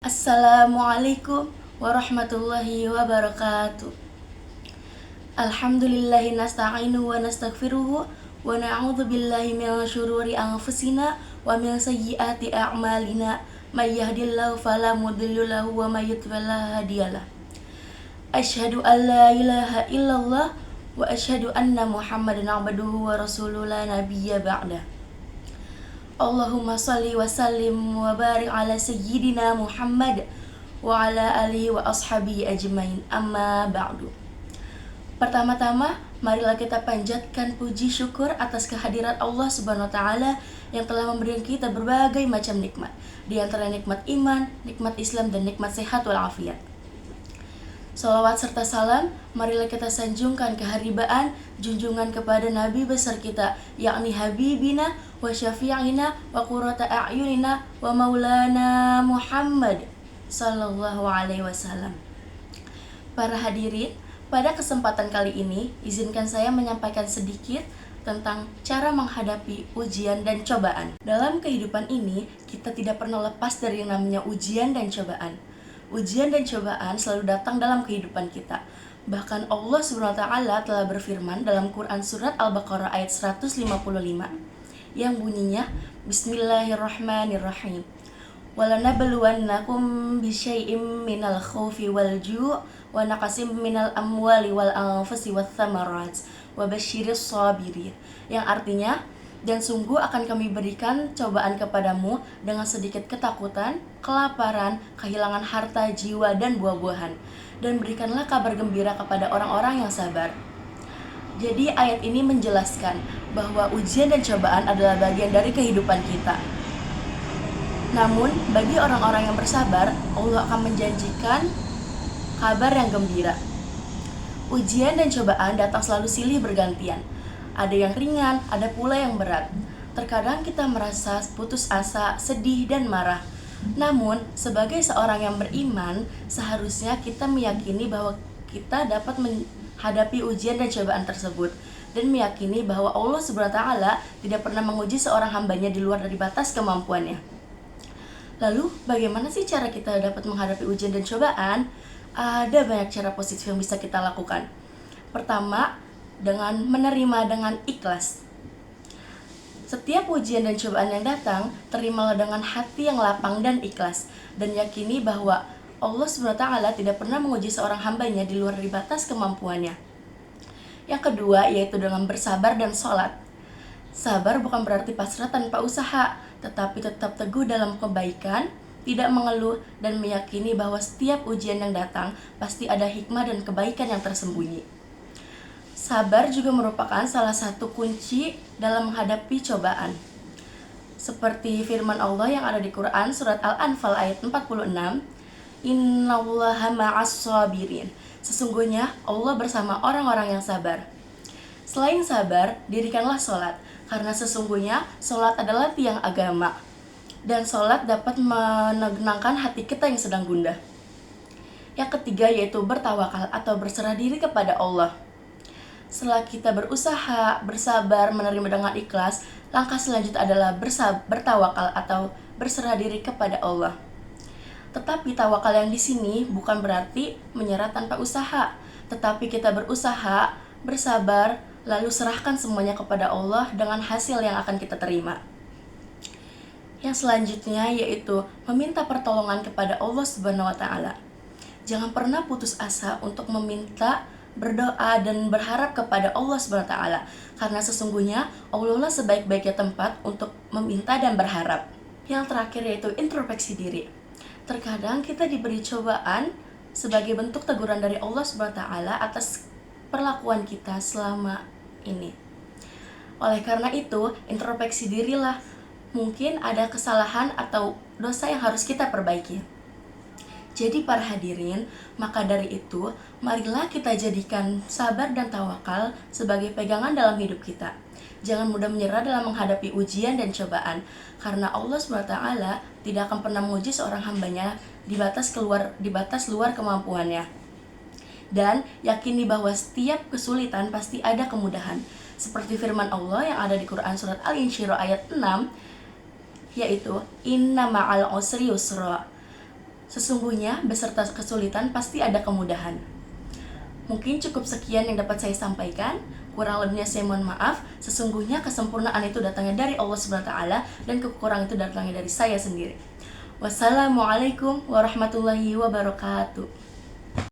Assalamualaikum warahmatullahi wabarakatuh. Alhamdulillahi nasta'inu wa nastaghfiruhu wa na'udzu billahi min syururi anfusina wa min sayyiati a'malina. May yahdihillahu fala mudilla lahu wa may yudlil fala hadiyalah. Asyhadu an la ilaha illallah wa asyhadu anna Muhammadan abduhu wa rasuluhu la nabiyya ba'dah. Allahumma salli wa sallim wa barik ala sayyidina Muhammad wa ala alihi wa ashabihi ajmain, amma ba'du. Pertama-tama, marilah kita panjatkan puji syukur atas kehadirat Allah Subhanahu wa Ta'ala yang telah memberikan kita berbagai macam nikmat, di antara nikmat iman, nikmat Islam, dan nikmat sehat walafiat. Salawat serta salam, marilah kita sanjungkan keharibaan, junjungan kepada Nabi besar kita, yakni Habibina wa syafi'ina wa qurrata a'yunina wa maulana Muhammad sallallahu alaihi wasallam. Para hadirin, pada kesempatan kali ini, izinkan saya menyampaikan sedikit tentang cara menghadapi ujian dan cobaan. Dalam kehidupan ini, kita tidak pernah lepas dari yang namanya ujian dan cobaan. Ujian dan cobaan selalu datang dalam kehidupan kita. Bahkan Allah SWT telah berfirman dalam Quran Surat Al-Baqarah ayat 155 yang bunyinya, Bismillahirrahmanirrahim. وَلَنَبْلُوَنَّكُمْ بِشَيْءٍ مِّنَ الْخَوْفِ وَالْجُوعِ وَنَقْصٍ مِّنَ الْأَمْوَالِ وَالْأَنفُسِ وَالثَّمَرَاتِ وَبَشِّرِ الصَّابِرِينَ, yang artinya, dan sungguh akan kami berikan cobaan kepadamu dengan sedikit ketakutan, kelaparan, kehilangan harta, jiwa, dan buah-buahan, dan berikanlah kabar gembira kepada orang-orang yang sabar. Jadi ayat ini menjelaskan bahwa ujian dan cobaan adalah bagian dari kehidupan kita. Namun, bagi orang-orang yang bersabar, Allah akan menjanjikan kabar yang gembira. Ujian dan cobaan datang selalu silih bergantian. Ada yang ringan, ada pula yang berat. Terkadang kita merasa putus asa, sedih, dan marah. Namun, sebagai seorang yang beriman, seharusnya kita meyakini bahwa kita dapat menghadapi ujian dan cobaan tersebut, dan meyakini bahwa Allah SWT tidak pernah menguji seorang hambanya di luar dari batas kemampuannya. Lalu, bagaimana sih cara kita dapat menghadapi ujian dan cobaan? Ada banyak cara positif yang bisa kita lakukan. Pertama, dengan menerima dengan ikhlas. Setiap ujian dan cobaan yang datang, terimalah dengan hati yang lapang dan ikhlas, dan yakini bahwa Allah SWT tidak pernah menguji seorang hambanya di luar dari batas kemampuannya. Yang kedua, yaitu dengan bersabar dan sholat. Sabar bukan berarti pasrah tanpa usaha, tetapi tetap teguh dalam kebaikan, tidak mengeluh, dan meyakini bahwa setiap ujian yang datang pasti ada hikmah dan kebaikan yang tersembunyi. Sabar juga merupakan salah satu kunci dalam menghadapi cobaan. Seperti firman Allah yang ada di Quran Surat Al-Anfal ayat 46, Innallaha ma'as sabirin. Sesungguhnya Allah bersama orang-orang yang sabar. Selain sabar, dirikanlah sholat, karena sesungguhnya sholat adalah tiang agama, dan sholat dapat menenangkan hati kita yang sedang gundah. Yang ketiga yaitu bertawakal atau berserah diri kepada Allah. Setelah kita berusaha, bersabar, menerima dengan ikhlas, langkah selanjutnya adalah bertawakal atau berserah diri kepada Allah. Tetapi tawakal yang di sini bukan berarti menyerah tanpa usaha, tetapi kita berusaha, bersabar, lalu serahkan semuanya kepada Allah dengan hasil yang akan kita terima. Yang selanjutnya yaitu meminta pertolongan kepada Allah Subhanahu wa Ta'ala. Jangan pernah putus asa untuk meminta, berdoa, dan berharap kepada Allah Subhanahu wa Ta'ala, karena sesungguhnya Allah lah sebaik-baiknya tempat untuk meminta dan berharap. Yang terakhir yaitu introspeksi diri. Terkadang kita diberi cobaan sebagai bentuk teguran dari Allah Subhanahu wa Ta'ala atas perlakuan kita selama ini. Oleh karena itu, introspeksi dirilah. Mungkin ada kesalahan atau dosa yang harus kita perbaiki. Jadi para hadirin, maka dari itu, marilah kita jadikan sabar dan tawakal sebagai pegangan dalam hidup kita. Jangan mudah menyerah dalam menghadapi ujian dan cobaan, karena Allah SWT tidak akan pernah menguji seorang hambanya di batas luar kemampuannya. Dan yakini bahwa setiap kesulitan pasti ada kemudahan. Seperti firman Allah yang ada di Quran Surat Al-Insyirah ayat 6, yaitu Inna ma'al usri yusra. Sesungguhnya beserta kesulitan pasti ada kemudahan. Mungkin cukup sekian yang dapat saya sampaikan. Kurang lebihnya saya mohon maaf. Sesungguhnya kesempurnaan itu datangnya dari Allah SWT dan kekurangan itu datangnya dari saya sendiri. Wassalamualaikum warahmatullahi wabarakatuh.